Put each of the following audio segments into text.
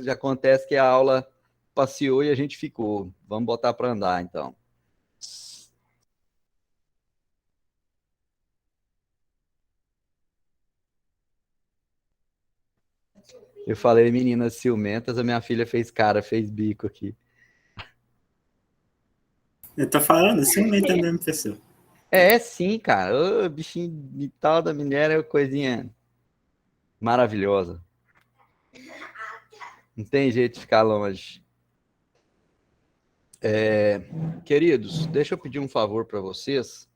já acontece que a aula passeou e a gente ficou. Vamos botar para andar, então. Eu falei meninas ciumentas, a minha filha fez cara, fez bico aqui. Eu tô falando, ciumenta mesmo, professor. É, sim, cara. Ô, bichinho de tal da minério é coisinha maravilhosa. Não tem jeito de ficar longe. Queridos, deixa eu pedir um favor para vocês.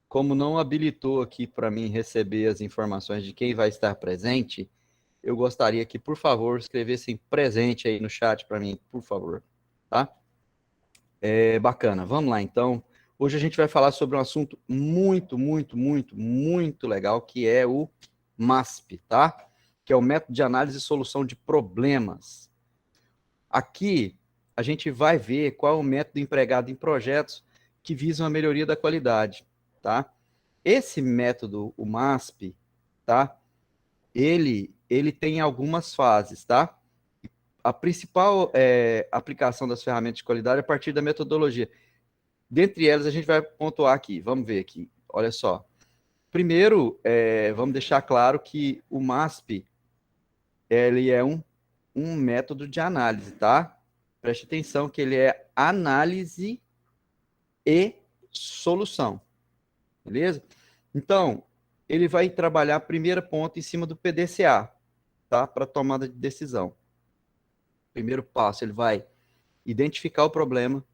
Como não habilitou aqui para mim receber as informações de quem vai estar presente, eu gostaria que, por favor, escrevessem presente aí no chat para mim, por favor. Tá? É bacana. Vamos lá, então. Hoje a gente vai falar sobre um assunto muito, muito, muito, muito legal, que é o MASP, tá? Que é o método de análise e solução de problemas. Aqui a gente vai ver qual é o método empregado em projetos que visam a melhoria da qualidade, tá? Esse método, o MASP, tá? Ele tem algumas fases, tá? A principal aplicação das ferramentas de qualidade é a partir da metodologia. Dentre elas, a gente vai pontuar aqui. Vamos ver aqui. Olha só. Primeiro, vamos deixar claro que o MASP ele é um método de análise, tá? Preste atenção que ele é análise e solução, beleza? Então, ele vai trabalhar primeiro ponto em cima do PDCA, tá? Para tomada de decisão. Primeiro passo, ele vai identificar o problema.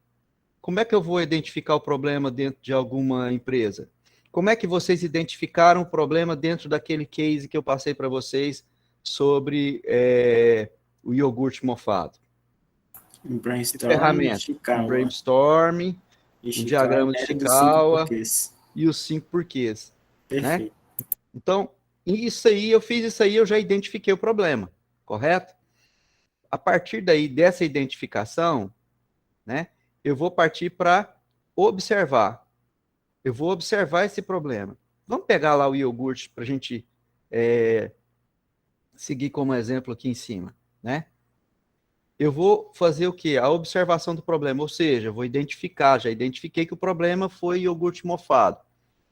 Como é que eu vou identificar o problema dentro de alguma empresa? Como é que vocês identificaram o problema dentro daquele case que eu passei para vocês sobre o iogurte mofado? Um Que brainstorm e ferramenta? Um Chikawa. brainstorm, E um Chikawa diagrama de era dos 5 Chikawa porquês. e os 5 porquês, né? Perfeito. Então, eu fiz isso aí, eu já identifiquei o problema, correto? A partir daí, dessa identificação, né, eu vou partir para observar. Eu vou observar esse problema. Vamos pegar lá o iogurte para a gente seguir como exemplo aqui em cima, né? Eu vou fazer o quê? A observação do problema, ou seja, eu vou identificar, já identifiquei que o problema foi iogurte mofado.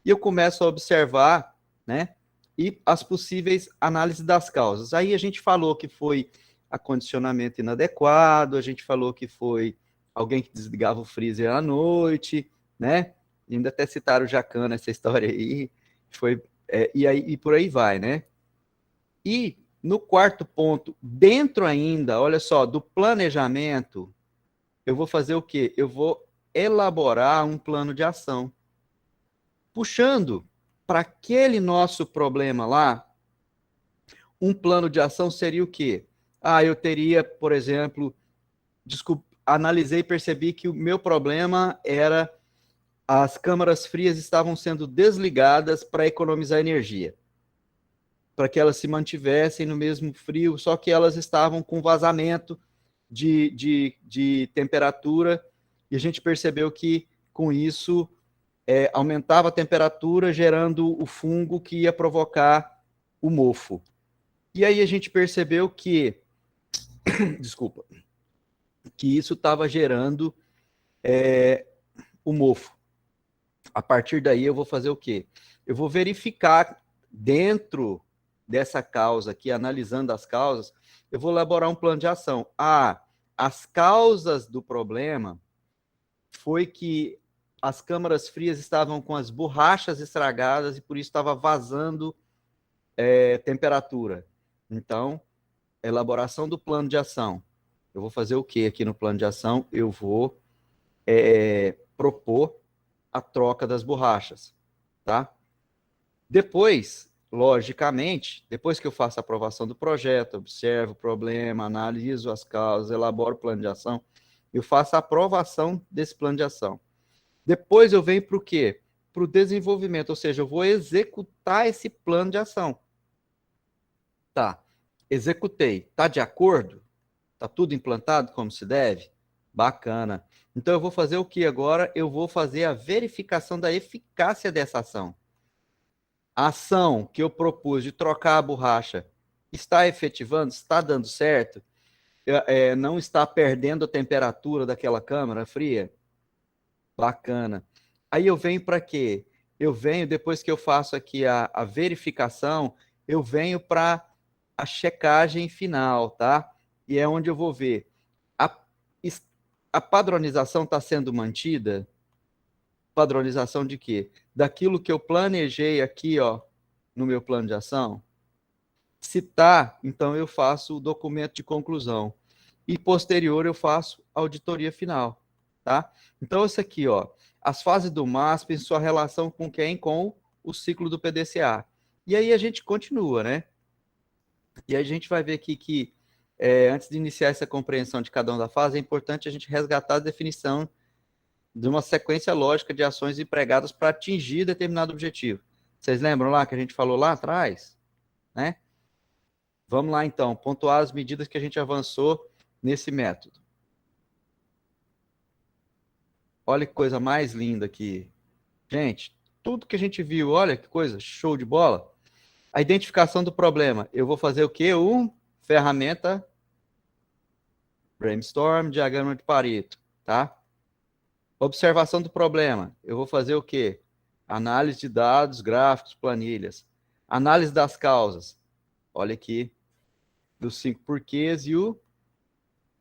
E eu começo a observar, né? E as possíveis análises das causas. Aí a gente falou que foi acondicionamento inadequado, a gente falou que foi alguém que desligava o freezer à noite, né? E ainda até citaram o Jacan nessa história aí. Foi, e por aí vai, né? E no quarto ponto, dentro ainda, olha só, do planejamento, eu vou fazer o quê? Eu vou elaborar um plano de ação. Puxando para aquele nosso problema lá, um plano de ação seria o quê? Ah, eu teria, por exemplo, analisei e percebi que o meu problema era as câmaras frias estavam sendo desligadas para economizar energia, para que elas se mantivessem no mesmo frio, só que elas estavam com vazamento de temperatura, e a gente percebeu que com isso aumentava a temperatura, gerando o fungo que ia provocar o mofo. E aí a gente percebeu que, desculpa, que isso estava gerando o mofo. A partir daí eu vou fazer o quê? Eu vou verificar dentro dessa causa aqui, analisando as causas, eu vou elaborar um plano de ação. Ah, as causas do problema foi que as câmaras frias estavam com as borrachas estragadas e por isso estava vazando temperatura. Então, elaboração do plano de ação. Eu vou fazer o que aqui no plano de ação? Eu vou propor a troca das borrachas, tá? Depois, logicamente, depois que eu faço a aprovação do projeto, observo o problema, analiso as causas, elaboro o plano de ação, eu faço a aprovação desse plano de ação. Depois eu venho para o quê? Para o desenvolvimento, ou seja, eu vou executar esse plano de ação. Tá, executei. Tá de acordo? Tá tudo implantado como se deve? Bacana. Então eu vou fazer o que agora? Eu vou fazer a verificação da eficácia dessa ação. A ação que eu propus de trocar a borracha está efetivando? Está dando certo? não está perdendo a temperatura daquela câmara fria? Bacana. Aí eu venho para quê? Eu venho, depois que eu faço aqui a verificação, eu venho para a checagem final, tá? E é onde eu vou ver. A, a padronização está sendo mantida? Padronização de quê? Daquilo que eu planejei aqui, ó, no meu plano de ação? Se tá, então eu faço o documento de conclusão. E posterior eu faço a auditoria final, tá? Então isso aqui, ó, as fases do MASP em sua relação com quem? Com o ciclo do PDCA. E aí a gente continua, né? E a gente vai ver aqui que, antes de iniciar essa compreensão de cada uma da fase, é importante a gente resgatar a definição de uma sequência lógica de ações empregadas para atingir determinado objetivo. Vocês lembram lá que a gente falou lá atrás? Né? Vamos lá, então, pontuar as medidas que a gente avançou nesse método. Olha que coisa mais linda aqui. Gente, tudo que a gente viu, olha que coisa, show de bola. A identificação do problema. Eu vou fazer o quê? Ferramenta brainstorm, diagrama de Pareto, tá? Observação do problema. Eu vou fazer o quê? Análise de dados, gráficos, planilhas. Análise das causas. Olha aqui, dos 5 porquês e o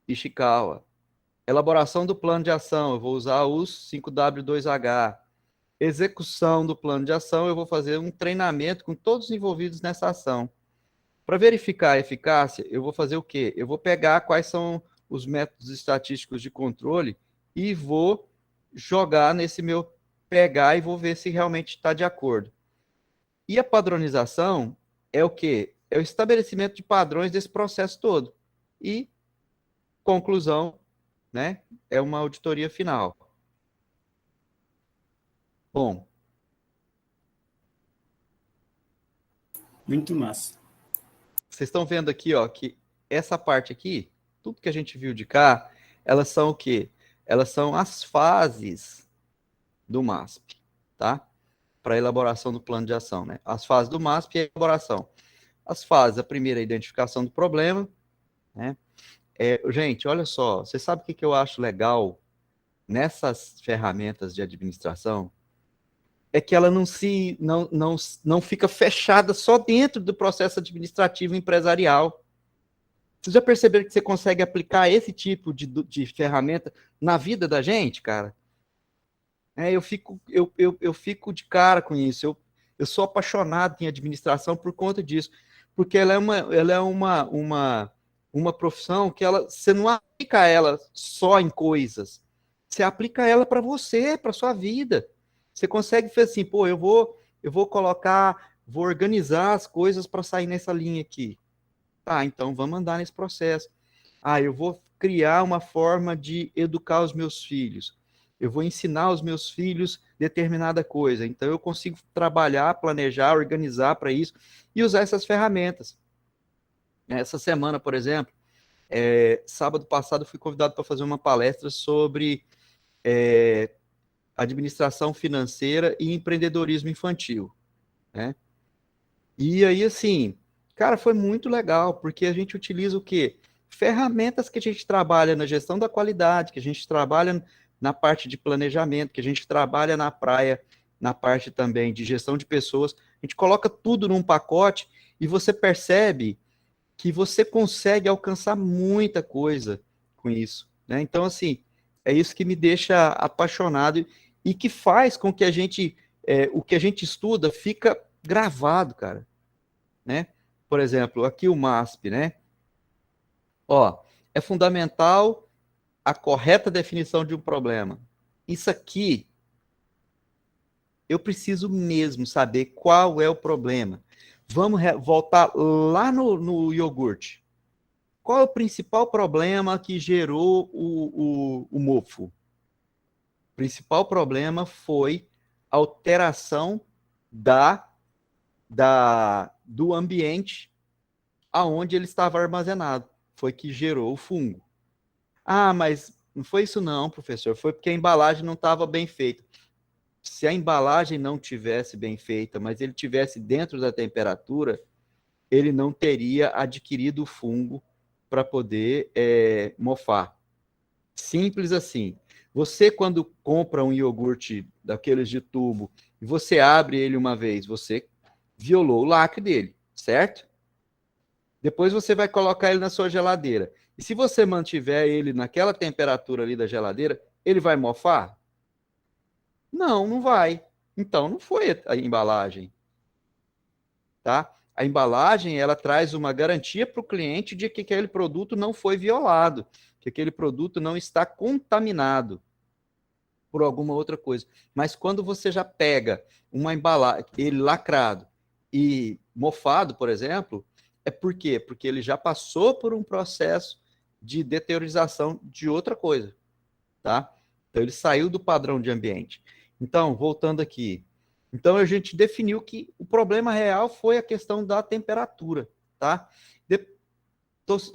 Ishikawa. Elaboração do plano de ação. Eu vou usar os 5W2H. Execução do plano de ação. Eu vou fazer um treinamento com todos os envolvidos nessa ação. Para verificar a eficácia, eu vou fazer o quê? Eu vou pegar quais são os métodos estatísticos de controle e vou jogar nesse meu pegar e vou ver se realmente está de acordo. E a padronização é o quê? É o estabelecimento de padrões desse processo todo. E, conclusão, né? É uma auditoria final. Bom. Muito massa. Vocês estão vendo aqui, ó, que essa parte aqui, tudo que a gente viu de cá, elas são o quê? Elas são as fases do MASP, tá? Para a elaboração do plano de ação, né? As fases do MASP e a elaboração. As fases, a primeira é a identificação do problema, né? Gente, olha só, você sabe o que eu acho legal nessas ferramentas de administração? É que ela não fica fechada só dentro do processo administrativo empresarial. Vocês já perceberam que você consegue aplicar esse tipo de ferramenta na vida da gente, cara? Eu fico de cara com isso. Eu sou apaixonado em administração por conta disso. Porque ela é uma profissão que você não aplica ela só em coisas. Você aplica ela para você, para sua vida. Você consegue fazer assim, pô, eu vou colocar, vou organizar as coisas para sair nessa linha aqui. Tá, então vamos andar nesse processo. Ah, eu vou criar uma forma de educar os meus filhos. Eu vou ensinar aos meus filhos determinada coisa. Então eu consigo trabalhar, planejar, organizar para isso e usar essas ferramentas. Essa semana, por exemplo, sábado passado, fui convidado para fazer uma palestra sobre administração financeira e empreendedorismo infantil, né? E aí, assim, cara, foi muito legal, porque a gente utiliza o quê? Ferramentas que a gente trabalha na gestão da qualidade, que a gente trabalha na parte de planejamento, que a gente trabalha na praia, na parte também de gestão de pessoas. A gente coloca tudo num pacote e você percebe que você consegue alcançar muita coisa com isso, né? Então, assim, é isso que me deixa apaixonado e que faz com que o que a gente estuda fica gravado, cara, né? Por exemplo, aqui o MASP, né? Ó, é fundamental a correta definição de um problema. Isso aqui, eu preciso mesmo saber qual é o problema. Vamos voltar lá no iogurte. Qual é o principal problema que gerou o mofo? O principal problema foi a alteração do ambiente aonde ele estava armazenado. Foi que gerou o fungo. Ah, mas não foi isso não, professor. Foi porque a embalagem não estava bem feita. Se a embalagem não tivesse bem feita, mas ele tivesse dentro da temperatura, ele não teria adquirido o fungo para poder mofar. Simples assim. Você, quando compra um iogurte daqueles de tubo, e você abre ele uma vez, você violou o lacre dele, certo? Depois você vai colocar ele na sua geladeira. E se você mantiver ele naquela temperatura ali da geladeira, ele vai mofar? Não, não vai. Então não foi a embalagem, tá? A embalagem, ela traz uma garantia para o cliente de que aquele produto não foi violado, que aquele produto não está contaminado por alguma outra coisa. Mas quando você já pega uma embalagem, ele lacrado e mofado, por exemplo, é por quê? Porque ele já passou por um processo de deteriorização de outra coisa, tá? Então ele saiu do padrão de ambiente. Então, voltando aqui, então a gente definiu que o problema real foi a questão da temperatura, tá?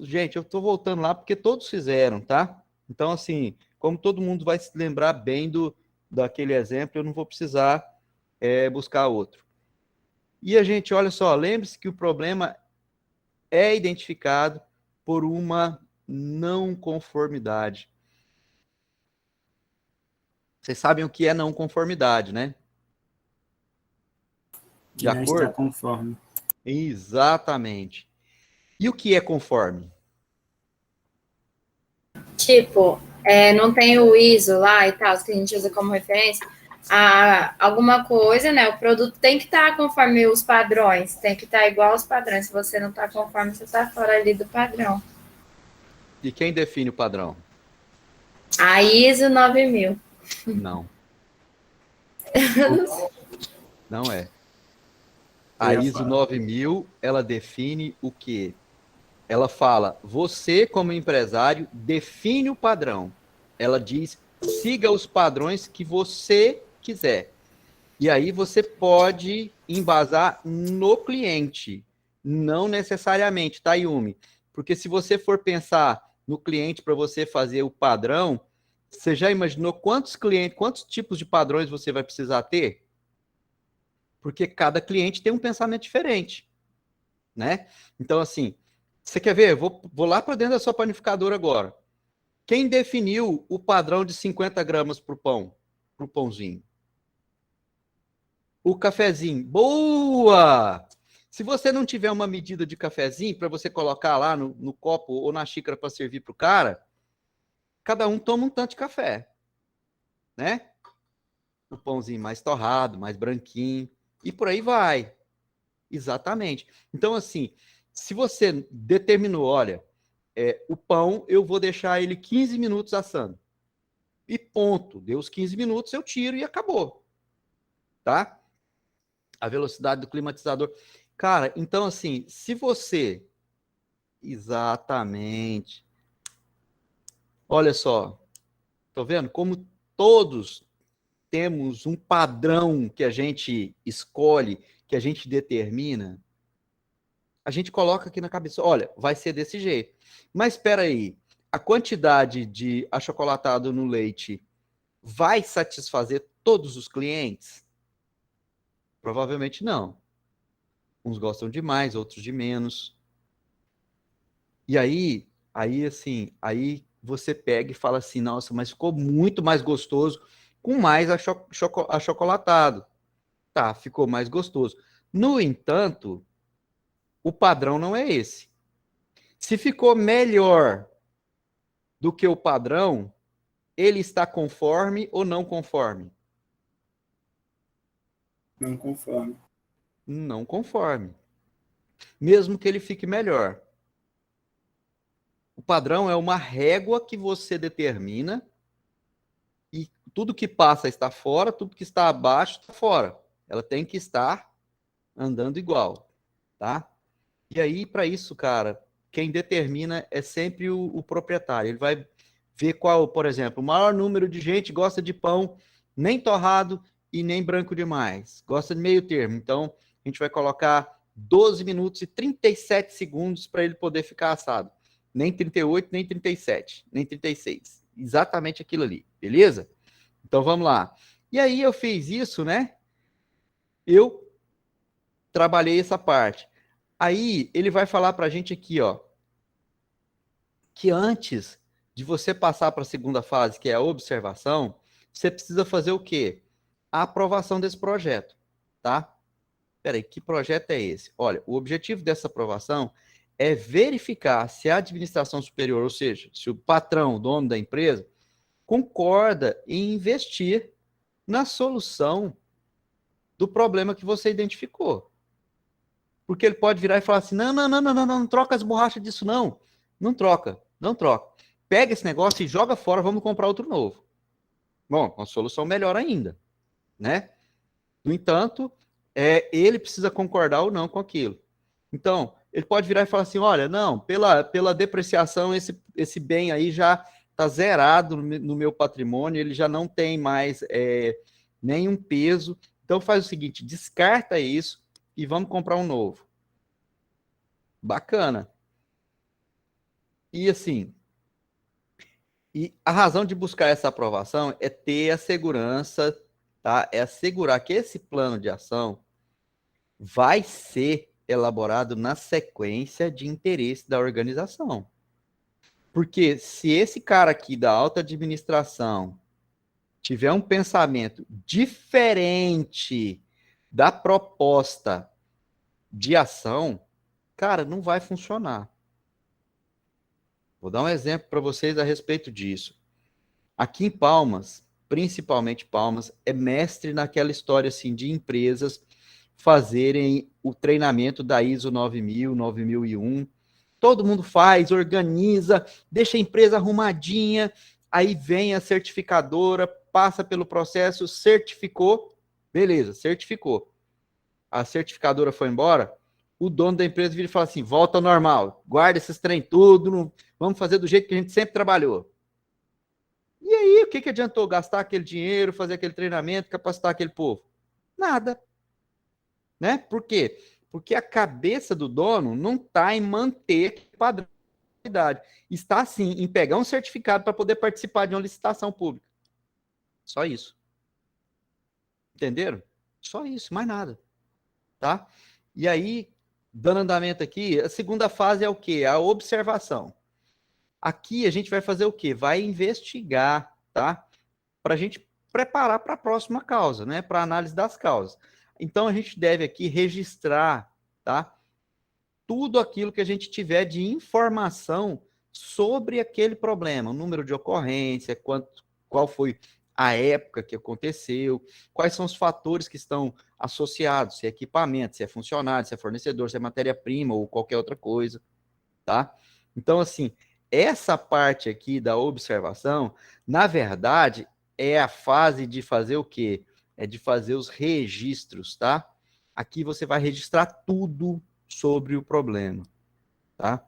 Gente, eu estou voltando lá porque todos fizeram, tá? Então, assim, como todo mundo vai se lembrar bem daquele exemplo, eu não vou precisar buscar outro. E a gente, olha só, lembre-se que o problema é identificado por uma não conformidade. Vocês sabem o que é não conformidade, né? Que De não está acordo? conforme. Exatamente. E o que é conforme? Tipo, não tem o ISO lá e tal, que a gente usa como referência. Alguma coisa, né? O produto tem que estar conforme os padrões, tem que estar igual aos padrões. Se você não está conforme, você está fora ali do padrão. E quem define o padrão? A ISO 9000. Não. Não é. A Eu ia ISO falar. 9000, ela define o quê? Ela fala, você como empresário define o padrão. Ela diz, siga os padrões que você quiser. E aí você pode embasar no cliente, não necessariamente, tá, Yumi? Porque se você for pensar no cliente para você fazer o padrão, você já imaginou quantos clientes, quantos tipos de padrões você vai precisar ter? Porque cada cliente tem um pensamento diferente, né? Então, assim, você quer ver? Vou lá para dentro da sua panificadora agora. Quem definiu o padrão de 50 gramas para o pão, para o pãozinho? O cafezinho. Boa! Se você não tiver uma medida de cafezinho para você colocar lá no copo ou na xícara para servir para o cara, cada um toma um tanto de café, né? O pãozinho mais torrado, mais branquinho, e por aí vai. Exatamente. Então, assim, se você determinou, olha, o pão eu vou deixar ele 15 minutos assando. E ponto. Deu os 15 minutos, eu tiro e acabou. Tá? A velocidade do climatizador. Cara, então assim, se você. Exatamente. Olha só. Tô vendo como todos temos um padrão que a gente escolhe, que a gente determina. A gente coloca aqui na cabeça, olha, vai ser desse jeito. Mas espera aí, a quantidade de achocolatado no leite vai satisfazer todos os clientes? Provavelmente não. Uns gostam de mais, outros de menos. E aí assim, aí você pega e fala assim, nossa, mas ficou muito mais gostoso com mais achocolatado. Tá, ficou mais gostoso. No entanto, o padrão não é esse. Se ficou melhor do que o padrão, ele está conforme ou não conforme? Não conforme. Não conforme. Mesmo que ele fique melhor. O padrão é uma régua que você determina e tudo que passa está fora, tudo que está abaixo está fora. Ela tem que estar andando igual, tá? E aí, para isso, cara, quem determina é sempre o proprietário. Ele vai ver qual, por exemplo, o maior número de gente gosta de pão nem torrado e nem branco demais. Gosta de meio termo. Então, a gente vai colocar 12 minutos e 37 segundos para ele poder ficar assado. Nem 38, nem 37, nem 36. Exatamente aquilo ali, beleza? Então, vamos lá. E aí, eu fiz isso, né? Eu trabalhei essa parte. Aí, ele vai falar para a gente aqui, ó. que antes de você passar para a segunda fase, que é a observação, você precisa fazer o quê? A aprovação desse projeto, tá? Peraí, que projeto é esse? Olha, o objetivo dessa aprovação é verificar se a administração superior, ou seja, se o patrão, o dono da empresa, concorda em investir na solução do problema que você identificou. Porque ele pode virar e falar assim, não troca as borrachas disso não. Não troca. Pega esse negócio e joga fora, vamos comprar outro novo. Bom, uma solução melhor ainda, né? No entanto, ele precisa concordar ou não com aquilo. Então, ele pode virar e falar assim, olha, não, pela depreciação, esse bem aí já está zerado no meu patrimônio, ele já não tem mais nenhum peso. Então, faz o seguinte, descarta isso e vamos comprar um novo. Bacana. E assim, a razão de buscar essa aprovação é ter a segurança, tá? É assegurar que esse plano de ação vai ser elaborado na sequência de interesse da organização. Porque se esse cara aqui da alta administração tiver um pensamento diferente da proposta de ação, cara, não vai funcionar. Vou dar um exemplo para vocês a respeito disso. Aqui em Palmas, principalmente Palmas, é mestre naquela história assim de empresas fazerem o treinamento da ISO 9000, 9001. Todo mundo faz, organiza, deixa a empresa arrumadinha, aí vem a certificadora, passa pelo processo, certificou, beleza, certificou. A certificadora foi embora, o dono da empresa vira e fala assim, volta ao normal, guarda esses trem tudo, vamos fazer do jeito que a gente sempre trabalhou. E aí, o que adiantou gastar aquele dinheiro, fazer aquele treinamento, capacitar aquele povo? Nada. Né? Por quê? Porque a cabeça do dono não está em manter padrão de qualidade. Está, sim, em pegar um certificado para poder participar de uma licitação pública. Só isso. Entenderam? Só isso, mais nada. Tá? E aí, dando andamento aqui, a segunda fase é o quê? A observação. Aqui a gente vai fazer o quê? Vai investigar, tá? Para a gente preparar para a próxima causa, né? Para a análise das causas. Então, a gente deve aqui registrar, tá? Tudo aquilo que a gente tiver de informação sobre aquele problema, o número de ocorrência, qual foi a época que aconteceu, quais são os fatores que estão associados, se é equipamento, se é funcionário, se é fornecedor, se é matéria-prima ou qualquer outra coisa, tá? Então, assim, essa parte aqui da observação, na verdade, é a fase de fazer o quê? É de fazer os registros, tá? Aqui você vai registrar tudo sobre o problema, tá?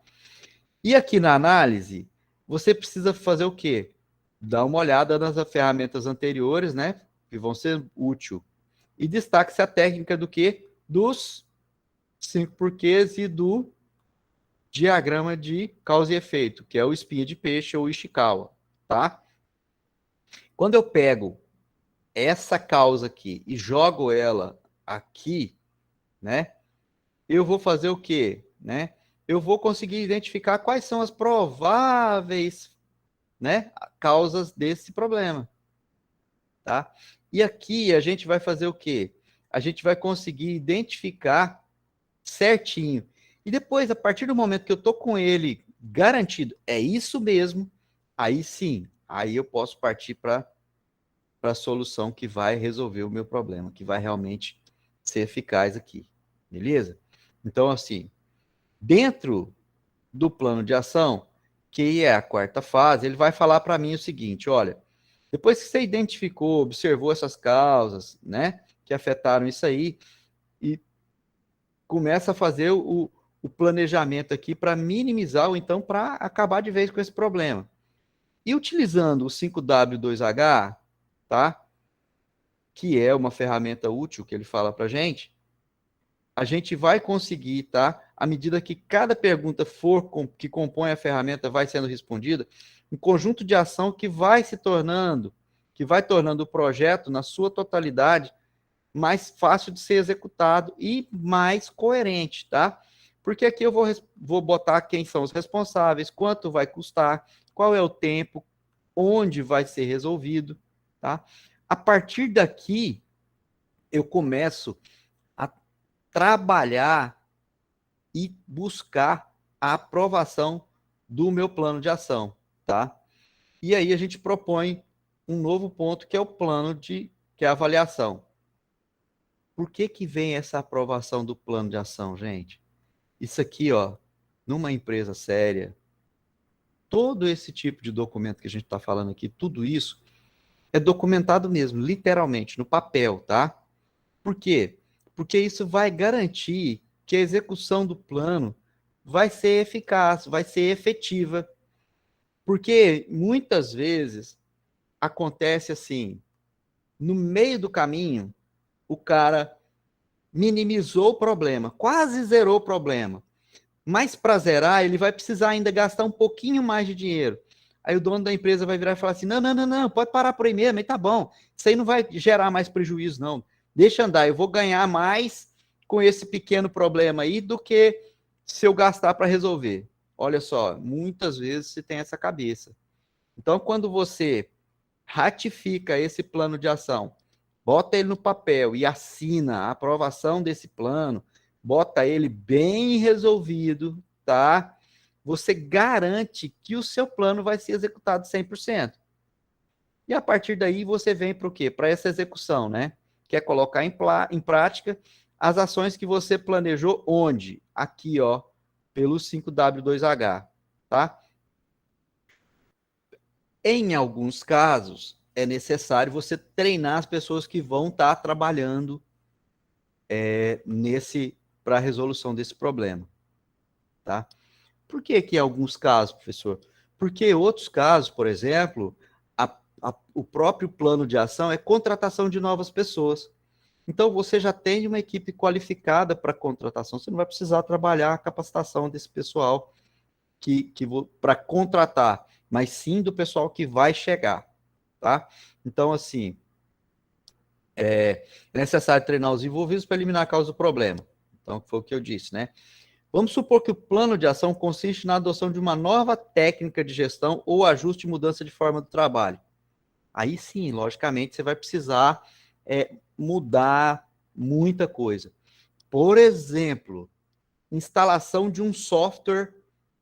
E aqui na análise, você precisa fazer o quê? Dar uma olhada nas ferramentas anteriores, né? Que vão ser úteis. E destaque-se a técnica do quê? Dos 5 porquês e do diagrama de causa e efeito, que é o espinha de peixe ou Ishikawa, tá? Quando eu pego essa causa aqui e jogo ela aqui, né? Eu vou fazer o quê? Né? Eu vou conseguir identificar quais são as prováveis, né, causas desse problema, tá? E aqui a gente vai fazer o quê? A gente vai conseguir identificar certinho. E depois, a partir do momento que eu tô com ele garantido, é isso mesmo, aí sim, aí eu posso partir para a solução que vai resolver o meu problema, que vai realmente ser eficaz aqui, beleza? Então, assim, dentro do plano de ação, que é a quarta fase, ele vai falar para mim o seguinte, olha, depois que você identificou, observou essas causas, né, que afetaram isso aí, e começa a fazer o planejamento aqui para minimizar ou então para acabar de vez com esse problema. E utilizando o 5W2H, tá? Que é uma ferramenta útil que ele fala para a gente vai conseguir, tá? À medida que cada pergunta que compõe a ferramenta vai sendo respondida, um conjunto de ação que vai tornando o projeto, na sua totalidade, mais fácil de ser executado e mais coerente, tá? Porque aqui eu vou botar quem são os responsáveis, quanto vai custar, qual é o tempo, onde vai ser resolvido, tá? A partir daqui, eu começo a trabalhar e buscar a aprovação do meu plano de ação, tá? E aí a gente propõe um novo ponto, que é o plano que é a avaliação. Por que que vem essa aprovação do plano de ação, gente? Isso aqui, ó, numa empresa séria, todo esse tipo de documento que a gente está falando aqui, tudo isso é documentado mesmo, literalmente, no papel, tá? Por quê? Porque isso vai garantir que a execução do plano vai ser eficaz, vai ser efetiva. Porque muitas vezes acontece assim, no meio do caminho, o cara minimizou o problema, quase zerou o problema. Mas para zerar, ele vai precisar ainda gastar um pouquinho mais de dinheiro. Aí o dono da empresa vai virar e falar assim: não, pode parar por aí mesmo, aí tá bom. Isso aí não vai gerar mais prejuízo, não. Deixa andar, eu vou ganhar mais com esse pequeno problema aí do que se eu gastar para resolver. Olha só, muitas vezes se tem essa cabeça. Então, quando você ratifica esse plano de ação, bota ele no papel e assina a aprovação desse plano, bota ele bem resolvido, tá? Você garante que o seu plano vai ser executado 100%. E a partir daí você vem para o quê? Para essa execução, né? Que é colocar em prática as ações que você planejou onde? Aqui, ó, pelo 5W2H, tá? Em alguns casos, é necessário você treinar as pessoas que vão estar trabalhando para a resolução desse problema, tá? Por que em alguns casos, professor? Porque em outros casos, por exemplo, o próprio plano de ação é contratação de novas pessoas. Então, você já tem uma equipe qualificada para contratação, você não vai precisar trabalhar a capacitação desse pessoal para contratar, mas sim do pessoal que vai chegar, tá? Então, assim, é necessário treinar os envolvidos para eliminar a causa do problema. Então, foi o que eu disse, né? Vamos supor que o plano de ação consiste na adoção de uma nova técnica de gestão ou ajuste e mudança de forma do trabalho. Aí sim, logicamente, você vai precisar mudar muita coisa. Por exemplo, instalação de um software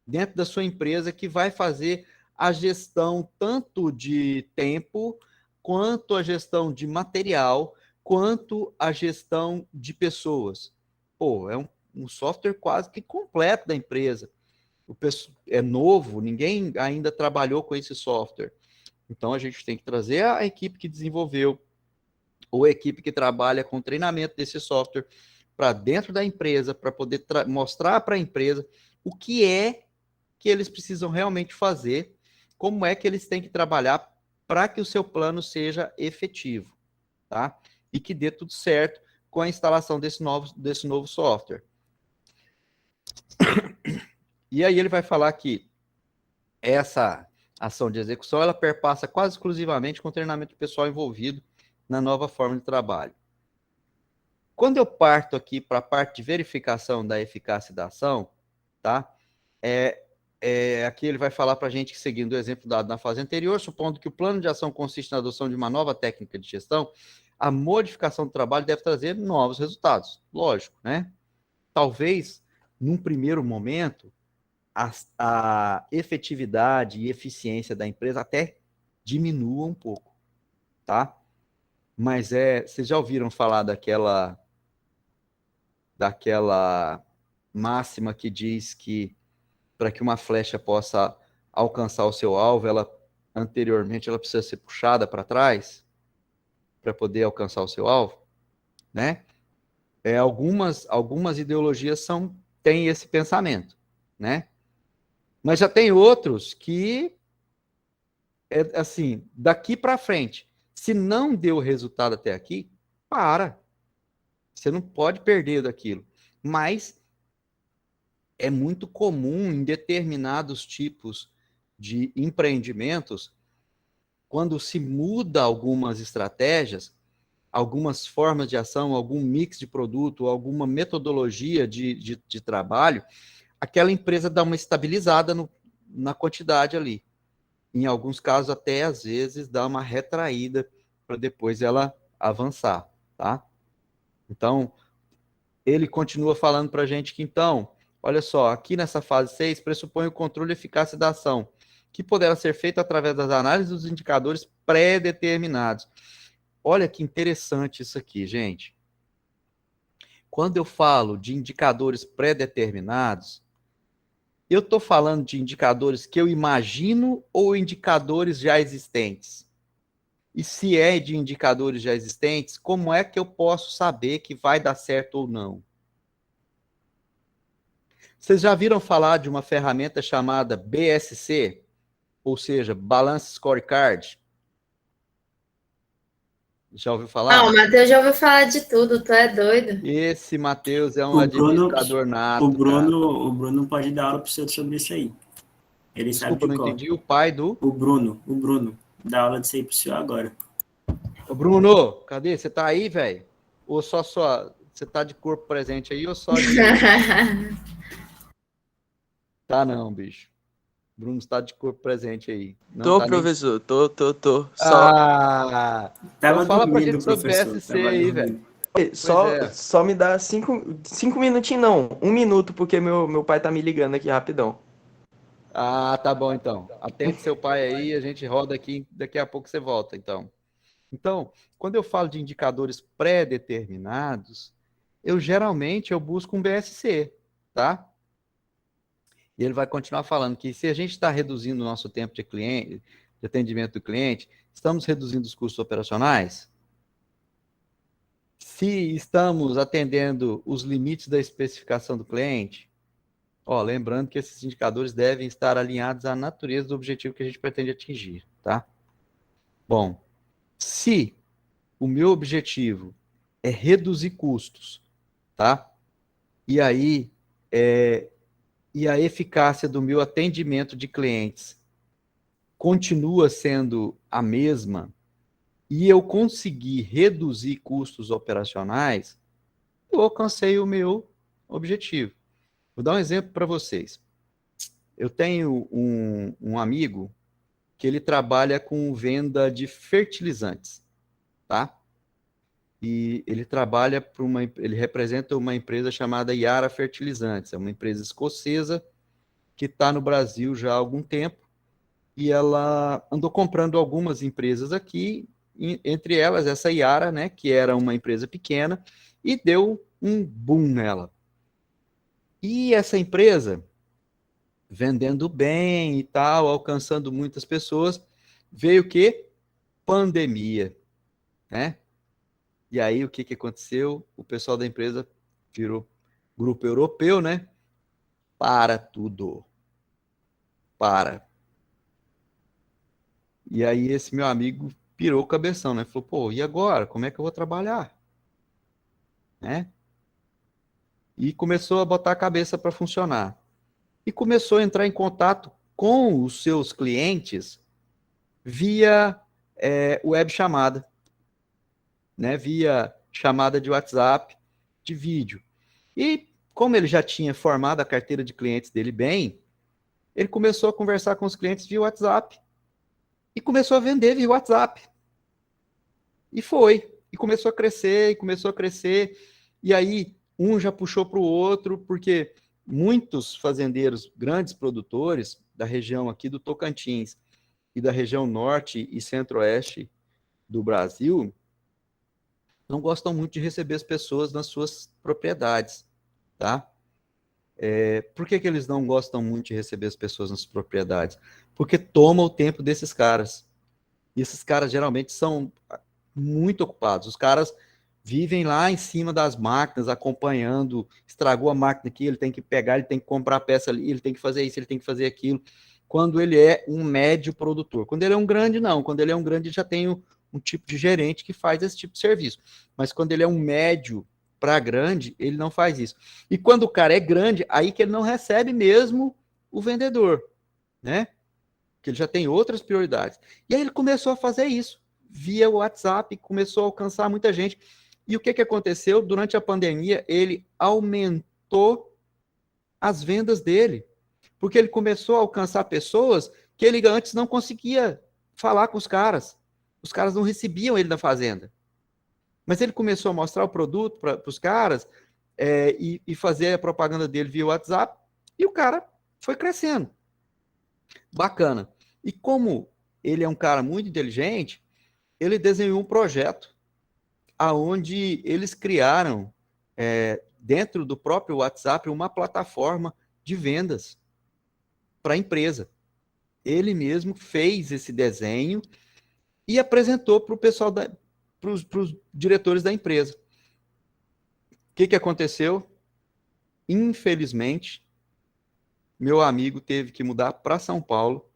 dentro da sua empresa que vai fazer a gestão tanto de tempo, quanto a gestão de material, quanto a gestão de pessoas. Pô, é um software quase que completo da empresa. É novo, ninguém ainda trabalhou com esse software. Então, a gente tem que trazer a equipe que desenvolveu, ou a equipe que trabalha com treinamento desse software para dentro da empresa, para poder mostrar para a empresa o que é que eles precisam realmente fazer, como é que eles têm que trabalhar para que o seu plano seja efetivo, tá? E que dê tudo certo com a instalação desse novo software. E aí ele vai falar que essa ação de execução, ela perpassa quase exclusivamente com o treinamento pessoal envolvido na nova forma de trabalho. Quando eu parto aqui para a parte de verificação da eficácia da ação, tá? Aqui ele vai falar para a gente que, seguindo o exemplo dado na fase anterior, supondo que o plano de ação consiste na adoção de uma nova técnica de gestão, a modificação do trabalho deve trazer novos resultados. Lógico, né? Talvez, num primeiro momento, a efetividade e eficiência da empresa até diminua um pouco, tá? Mas vocês já ouviram falar daquela máxima que diz que para que uma flecha possa alcançar o seu alvo, anteriormente ela precisa ser puxada para trás para poder alcançar o seu alvo, né? Algumas ideologias têm esse pensamento, né? Mas já tem outros que assim, daqui para frente, se não deu resultado até aqui, para. Você não pode perder daquilo. Mas é muito comum em determinados tipos de empreendimentos, quando se muda algumas estratégias, algumas formas de ação, algum mix de produto, alguma metodologia de trabalho, aquela empresa dá uma estabilizada na quantidade ali. Em alguns casos, até às vezes, dá uma retraída para depois ela avançar, tá? Então, ele continua falando para a gente que, então, olha só, aqui nessa fase 6, pressupõe o controle e eficácia da ação, que poderá ser feito através das análises dos indicadores pré-determinados. Olha que interessante isso aqui, gente. Quando eu falo de indicadores pré-determinados, eu estou falando de indicadores que eu imagino ou indicadores já existentes? E se é de indicadores já existentes, como é que eu posso saber que vai dar certo ou não? Vocês já viram falar de uma ferramenta chamada BSC? Ou seja, Balance Scorecard? Já ouviu falar? Não, o Matheus já ouviu falar de tudo, tu é doido. Esse Matheus é um O Bruno, administrador nato, o cara. Bruno pode dar aula para você sobre isso aí. Ele sabe Desculpa, de não qual. entendi. O pai do... O Bruno, dá aula disso aí para o senhor agora. Ô, Bruno, cadê? Você tá aí, velho? Ou só... Você tá de corpo presente aí ou só de... Tá não, bicho. Bruno está de corpo presente aí. Não Tô, tá professor, tô. Ah! Tava Então fala pra dormindo, gente sobre professor. BSC Tava aí, dormindo. velho. Só, é. só me dá cinco minutinhos, não. 1 minuto, porque meu pai tá me ligando aqui rapidão. Ah, tá bom então. Atende seu pai aí, a gente roda aqui, daqui a pouco você volta, então. Então, quando eu falo de indicadores pré-determinados, eu busco um BSC, tá? E ele vai continuar falando que se a gente está reduzindo o nosso tempo de atendimento do cliente, estamos reduzindo os custos operacionais? Se estamos atendendo os limites da especificação do cliente? Ó, lembrando que esses indicadores devem estar alinhados à natureza do objetivo que a gente pretende atingir, tá? Bom, se o meu objetivo é reduzir custos, tá? E aí, e a eficácia do meu atendimento de clientes continua sendo a mesma, e eu conseguir reduzir custos operacionais, eu alcancei o meu objetivo. Vou dar um exemplo para vocês. Eu tenho um amigo que ele trabalha com venda de fertilizantes, tá? E ele trabalha para ele representa uma empresa chamada Yara Fertilizantes, é uma empresa escocesa que está no Brasil já há algum tempo, e ela andou comprando algumas empresas aqui, entre elas essa Yara, né, que era uma empresa pequena, e deu um boom nela. E essa empresa, vendendo bem e tal, alcançando muitas pessoas, veio o quê? Pandemia, né? E aí, o que aconteceu? O pessoal da empresa virou grupo europeu, né? Para tudo. Para. E aí, esse meu amigo pirou o cabeção, né? Falou, pô, e agora? Como é que eu vou trabalhar? Né? E começou a botar a cabeça para funcionar. E começou a entrar em contato com os seus clientes via web chamada, né? Via chamada de WhatsApp, de vídeo. E como ele já tinha formado a carteira de clientes dele bem, ele começou a conversar com os clientes via WhatsApp e começou a vender via WhatsApp. E foi. E começou a crescer, e aí um já puxou para o outro, porque muitos fazendeiros, grandes produtores da região aqui do Tocantins e da região norte e centro-oeste do Brasil não gostam muito de receber as pessoas nas suas propriedades, tá? Por que eles não gostam muito de receber as pessoas nas propriedades? Porque toma o tempo desses caras. E esses caras geralmente são muito ocupados. Os caras vivem lá em cima das máquinas, acompanhando, estragou a máquina aqui, ele tem que pegar, ele tem que comprar a peça ali, ele tem que fazer isso, ele tem que fazer aquilo. Quando ele é um médio produtor. Quando ele é um grande, não. Quando ele é um grande, já tem um tipo de gerente que faz esse tipo de serviço. Mas quando ele é um médio para grande, ele não faz isso. E quando o cara é grande, aí que ele não recebe mesmo o vendedor, né? Que ele já tem outras prioridades. E aí ele começou a fazer isso, via WhatsApp, começou a alcançar muita gente. E o que aconteceu? Durante a pandemia, ele aumentou as vendas dele, porque ele começou a alcançar pessoas que ele antes não conseguia falar com os caras não recebiam ele da fazenda. Mas ele começou a mostrar o produto para os caras e fazer a propaganda dele via WhatsApp, e o cara foi crescendo. Bacana. E como ele é um cara muito inteligente, ele desenhou um projeto aonde eles criaram, dentro do próprio WhatsApp, uma plataforma de vendas para a empresa. Ele mesmo fez esse desenho e apresentou para o pessoal, para os diretores da empresa. O que aconteceu? Infelizmente, meu amigo teve que mudar para São Paulo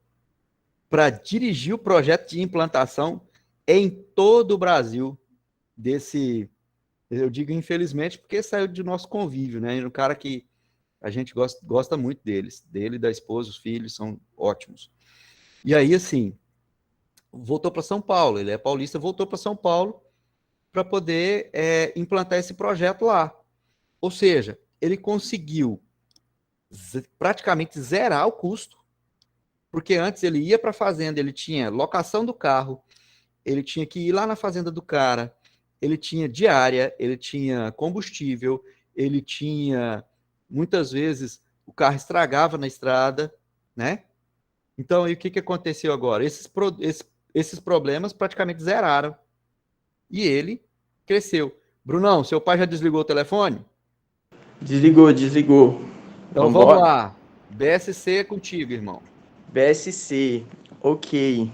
para dirigir o projeto de implantação em todo o Brasil desse, eu digo infelizmente porque saiu do nosso convívio, né? Um cara que a gente gosta muito dele, da esposa, os filhos são ótimos. E aí, assim, voltou para São Paulo, ele é paulista, voltou para São Paulo para poder implantar esse projeto lá. Ou seja, ele conseguiu praticamente zerar o custo, porque antes ele ia para a fazenda, ele tinha locação do carro, ele tinha que ir lá na fazenda do cara, ele tinha diária, ele tinha combustível, ele tinha, muitas vezes, o carro estragava na estrada, né? Então, e o que aconteceu agora? Esses problemas praticamente zeraram. E ele cresceu. Brunão, seu pai já desligou o telefone? Desligou. Então vamos lá. BSC é contigo, irmão. BSC, ok.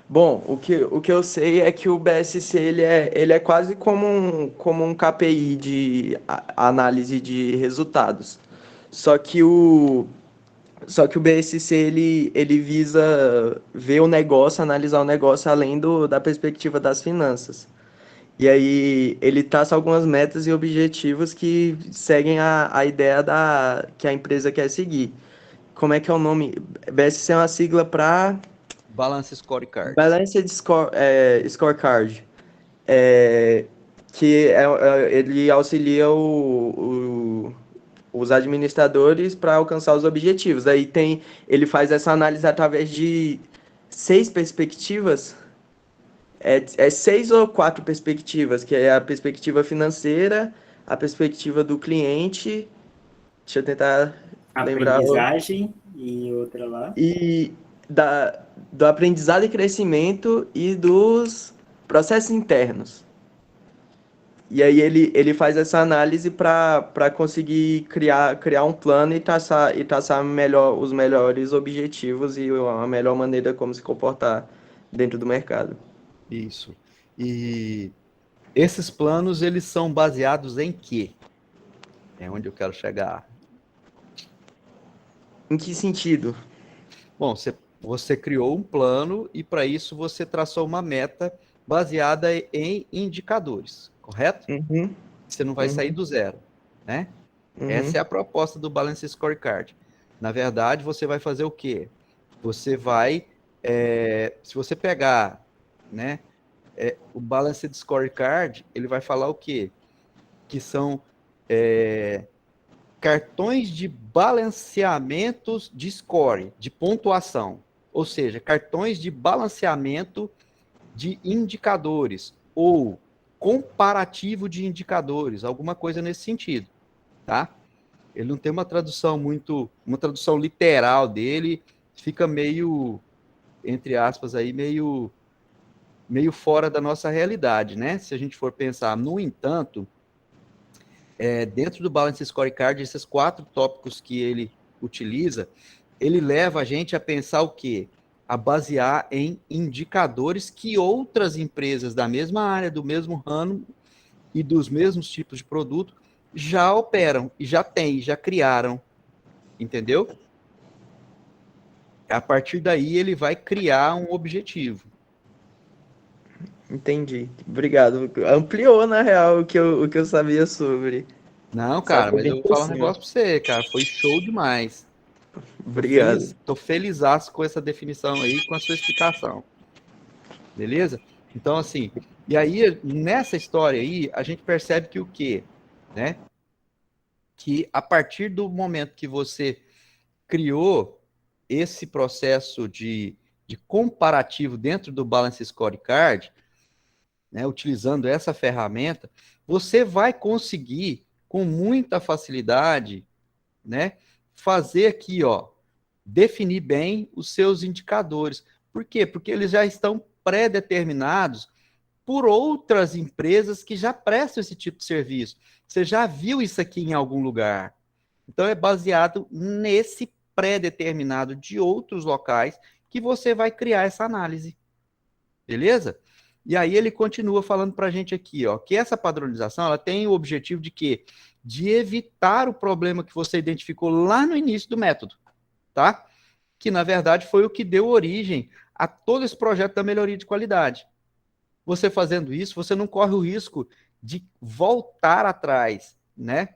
Bom, o que eu sei é que o BSC ele é quase como um KPI de análise de resultados. Só que o BSC ele visa ver o negócio, analisar o negócio além da perspectiva das finanças. E aí ele traça algumas metas e objetivos que seguem a ideia que a empresa quer seguir. Como é que é o nome? BSC é uma sigla para Balance Scorecard. Balanced Scorecard. Ele auxilia os administradores para alcançar os objetivos. Ele faz essa análise através de 6 perspectivas. 6 ou 4 perspectivas, que é a perspectiva financeira, a perspectiva do cliente. Deixa eu tentar lembrar. Aprendizagem e outra lá. E do aprendizado e crescimento e dos processos internos. E aí ele faz essa análise para conseguir criar um plano e traçar os melhores objetivos e a melhor maneira como se comportar dentro do mercado. Isso. E esses planos, eles são baseados em quê? É onde eu quero chegar. Em que sentido? Bom, você criou um plano e para isso você traçou uma meta baseada em indicadores, correto? Uhum. Você não vai sair do zero, né? Uhum. Essa é a proposta do Balance Scorecard. Na verdade, você vai fazer o quê? Você vai, se você pegar, né, o Balanced Scorecard, ele vai falar o quê? Que são cartões de balanceamentos de score, de pontuação. Ou seja, cartões de balanceamento de indicadores ou comparativo de indicadores, alguma coisa nesse sentido, tá? Ele não tem uma tradução literal dele, fica meio, entre aspas, aí, meio fora da nossa realidade, né? Se a gente for pensar. No entanto, dentro do Balance Scorecard, esses 4 tópicos que ele utiliza, ele leva a gente a pensar o quê? A basear em indicadores que outras empresas da mesma área, do mesmo ramo e dos mesmos tipos de produto já operam e já criaram, entendeu? A partir daí ele vai criar um objetivo. Entendi. Obrigado. Ampliou, na real, o que eu sabia sobre. Não, cara, mas eu vou falar um cima. negócio pra você, cara. Foi show demais. Obrigado. Tô felizaço com essa definição aí, com a sua explicação. Beleza? Então, assim, e aí, nessa história aí, a gente percebe que o quê? Né? Que a partir do momento que você criou esse processo de comparativo dentro do Balance Scorecard, né, utilizando essa ferramenta, você vai conseguir, com muita facilidade, né, fazer aqui, ó, definir bem os seus indicadores. Por quê? Porque eles já estão pré-determinados por outras empresas que já prestam esse tipo de serviço. Você já viu isso aqui em algum lugar. Então, é baseado nesse pré-determinado de outros locais que você vai criar essa análise. Beleza? E aí ele continua falando para a gente aqui, ó, que essa padronização ela tem o objetivo de quê? De evitar o problema que você identificou lá no início do método, tá? Que na verdade foi o que deu origem a todo esse projeto da melhoria de qualidade. Você fazendo isso, você não corre o risco de voltar atrás, né?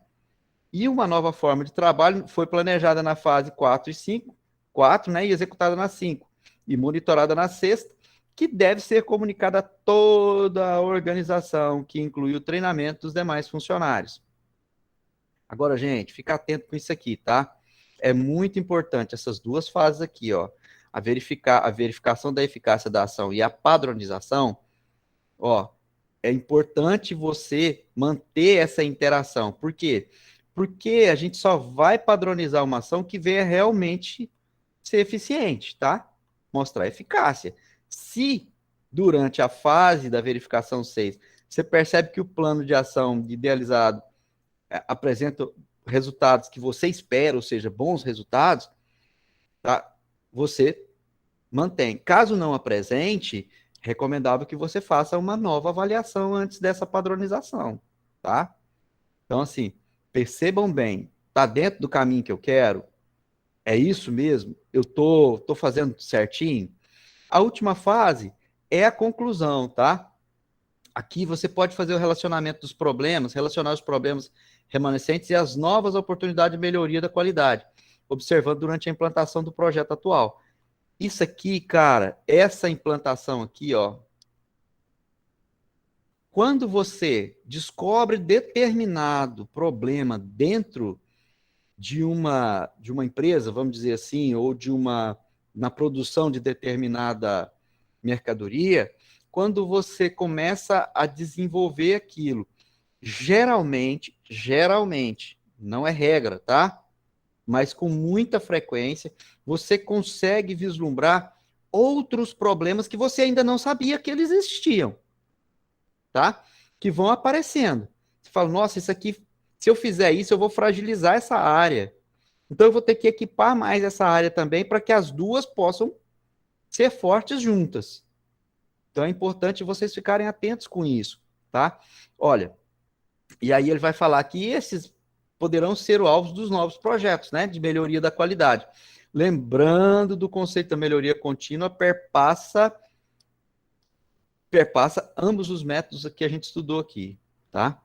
E uma nova forma de trabalho foi planejada na fase 4 e 5, 4, né, e executada na 5, e monitorada na sexta, que deve ser comunicada a toda a organização, que inclui o treinamento dos demais funcionários. Agora, gente, fica atento com isso aqui, tá? É muito importante essas duas fases aqui, ó. A verificação da eficácia da ação e a padronização, ó, é importante você manter essa interação. Por quê? Porque a gente só vai padronizar uma ação que venha realmente ser eficiente, tá? Mostrar eficácia. Se durante a fase da verificação 6 você percebe que o plano de ação idealizado apresenta resultados que você espera, ou seja, bons resultados, tá? Você mantém. Caso não apresente, recomendável que você faça uma nova avaliação antes dessa padronização, tá? Então, assim, percebam bem, tá dentro do caminho que eu quero? É isso mesmo? Eu tô fazendo certinho? A última fase é a conclusão, tá? Aqui você pode fazer o relacionamento dos problemas, relacionar os problemas remanescentes e as novas oportunidades de melhoria da qualidade, observando durante a implantação do projeto atual. Isso aqui, cara, essa implantação aqui, ó, quando você descobre determinado problema dentro de uma empresa, vamos dizer assim, ou na produção de determinada mercadoria, quando você começa a desenvolver aquilo, geralmente, não é regra, tá? Mas com muita frequência, você consegue vislumbrar outros problemas que você ainda não sabia que eles existiam, tá? Que vão aparecendo. Você fala, nossa, isso aqui, se eu fizer isso, eu vou fragilizar essa área. Então, eu vou ter que equipar mais essa área também para que as duas possam ser fortes juntas. Então, é importante vocês ficarem atentos com isso, tá? Olha, e aí ele vai falar que esses poderão ser o alvo dos novos projetos, né, de melhoria da qualidade. Lembrando do conceito da melhoria contínua, perpassa ambos os métodos que a gente estudou aqui, tá?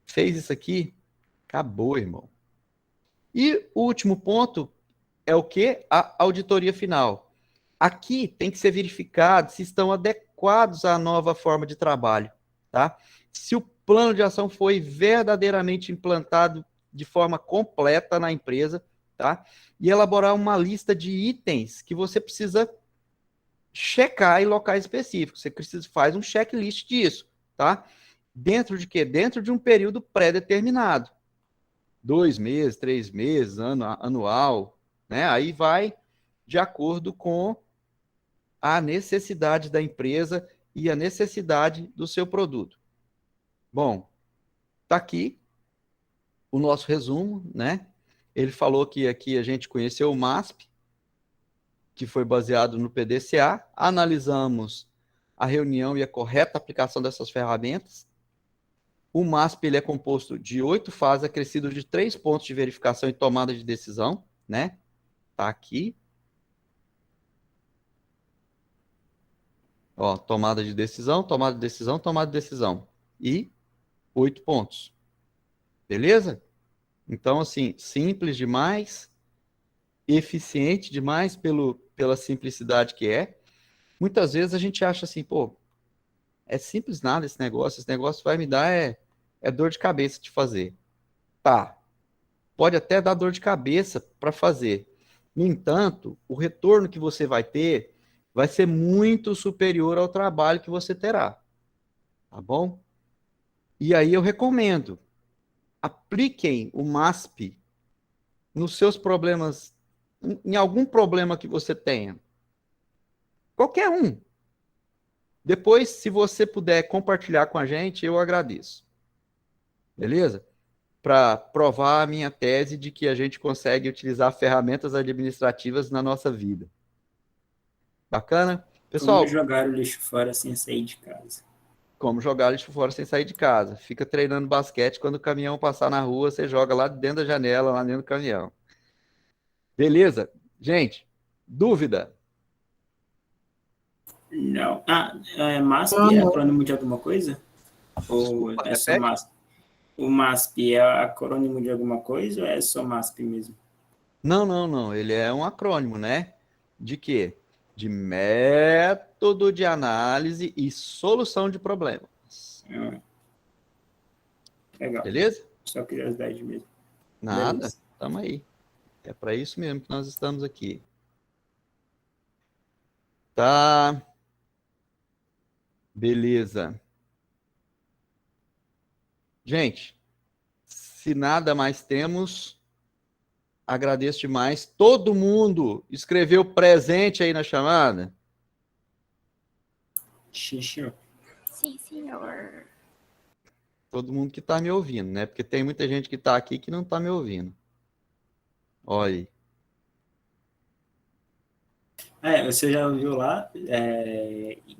Fez isso aqui, acabou, irmão. E o último ponto é o quê? A auditoria final. Aqui tem que ser verificado se estão adequados à nova forma de trabalho, tá? Se o plano de ação foi verdadeiramente implantado de forma completa na empresa, tá? E elaborar uma lista de itens que você precisa checar em locais específicos. Você faz um checklist disso, tá? Dentro de quê? Dentro de um período pré-determinado. 2 meses, 3 meses, anual, né? Aí vai de acordo com a necessidade da empresa e a necessidade do seu produto. Bom, tá aqui o nosso resumo, né? Ele falou que aqui a gente conheceu o MASP, que foi baseado no PDCA, analisamos a reunião e a correta aplicação dessas ferramentas. O MASP ele é composto de 8 fases, acrescido de 3 pontos de verificação e tomada de decisão, né? Tá aqui. Ó, tomada de decisão, tomada de decisão, tomada de decisão. E 8 pontos. Beleza? Então, assim, simples demais, eficiente demais pela simplicidade que é. Muitas vezes a gente acha assim, pô, é simples nada esse negócio vai me dar é dor de cabeça de fazer. Tá, pode até dar dor de cabeça para fazer. No entanto, o retorno que você vai ter vai ser muito superior ao trabalho que você terá. Tá bom? E aí eu recomendo, apliquem o MASP nos seus problemas, em algum problema que você tenha. Qualquer um. Depois, se você puder compartilhar com a gente, eu agradeço. Beleza? Para provar a minha tese de que a gente consegue utilizar ferramentas administrativas na nossa vida. Bacana? Como Pessoal, jogar o lixo fora sem sair de casa. como jogar lixo fora sem sair de casa. Fica treinando basquete, quando o caminhão passar na rua, você joga lá dentro da janela, lá dentro do caminhão. Beleza? Gente, dúvida? Não. MASP é acrônimo de alguma coisa? Ou Desculpa, é só repete? MASP? O MASP é acrônimo de alguma coisa ou é só MASP mesmo? Não. Ele é um acrônimo, né? De quê? De método de análise e solução de problemas. Ah, legal. Beleza? Só curiosidade mesmo. Nada. Beleza. Tamo aí. É para isso mesmo que nós estamos aqui. Tá. Beleza. Gente, se nada mais temos, agradeço demais. Todo mundo escreveu presente aí na chamada? Xixi. Sim, senhor. Todo mundo que está me ouvindo, né? Porque tem muita gente que está aqui que não está me ouvindo. Olha aí. Você já ouviu lá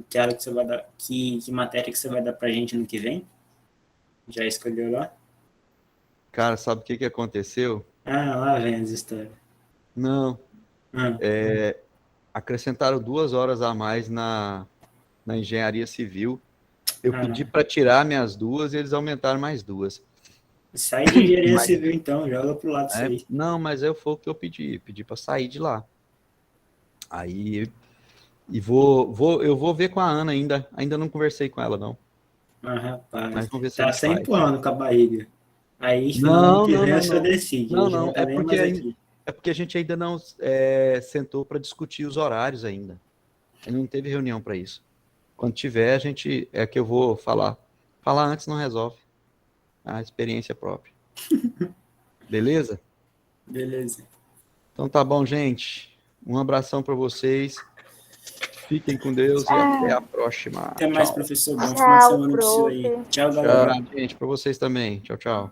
que aula que você vai dar, que matéria que você vai dar pra gente no que vem? Já escolheu lá? Cara, sabe o que que aconteceu? Lá vem as histórias. Não. Ah, Acrescentaram 2 horas a mais na engenharia civil. Eu pedi Caramba. para tirar minhas 2 e eles aumentaram mais 2. Sai de engenharia Mas, civil então, joga pro lado disso aí. não, mas foi o que eu pedi. Pedi para sair de lá. Aí, eu vou ver com a Ana ainda. Ainda não conversei com ela, não. Rapaz, Mas vamos ver se a tá gente sem faz. empurrando com a barriga. Aí, final do ano Não, que não, vem, não, você não. decide. Não, A gente não. não tá nem mais aqui. É porque a gente ainda não sentou para discutir os horários ainda. Ainda não teve reunião para isso. Quando tiver, é que eu vou falar. Falar antes não resolve. A experiência própria. Beleza? Beleza. Então tá bom, gente. Um abração para vocês. Fiquem com Deus e até a próxima. Até mais, Tchau. professor. Bom final de Tchau, semana pro senhor aí. prof. Tchau, Tchau, galera. gente. Para vocês também. Tchau, tchau.